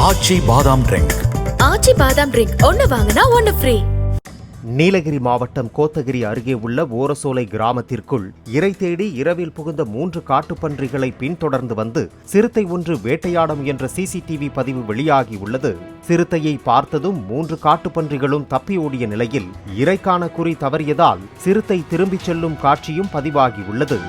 ஆச்சி பாதாம் ட்ரிங்க். ஆச்சி பாதாம் ட்ரிங்க் ஒன்னு வாங்கினா ஒன்னு ஃப்ரீ. நீலகிரி மாவட்டம் கோத்தகிரி அருகே உள்ள ஓரசோலை கிராமத்திற்குள் இரை தேடி இரவில் புகுந்த 3 காட்டுப்பன்றிகளை பின்தொடர்ந்து வந்து சிறுத்தை ஒன்று வேட்டையாடும் என்ற சிசிடிவி பதிவு வெளியாகியுள்ளது. சிறுத்தையை பார்த்ததும் 3 காட்டுப்பன்றிகளும் தப்பி ஓடிய நிலையில் இரைக்கான குறி தவறியதால் சிறுத்தை திரும்பிச் செல்லும் காட்சியும் பதிவாகியுள்ளது.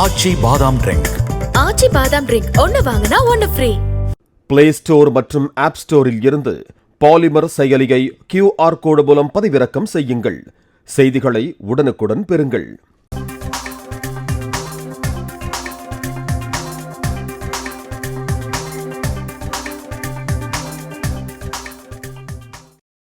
ஆச்சி பாதாம் ட்ரிங்க். ஆச்சி பாதாம் ட்ரிங்க் ஒன்னு வாங்கினா ஒன்னு ஃப்ரீ. பிளே ஸ்டோர் மற்றும் ஆப் ஸ்டோரில் இருந்து பாலிமர் செயலியை QR கோடு மூலம் பதிவிறக்கம் செய்யுங்கள். செய்திகளை உடனுக்குடன் பெறுங்கள்.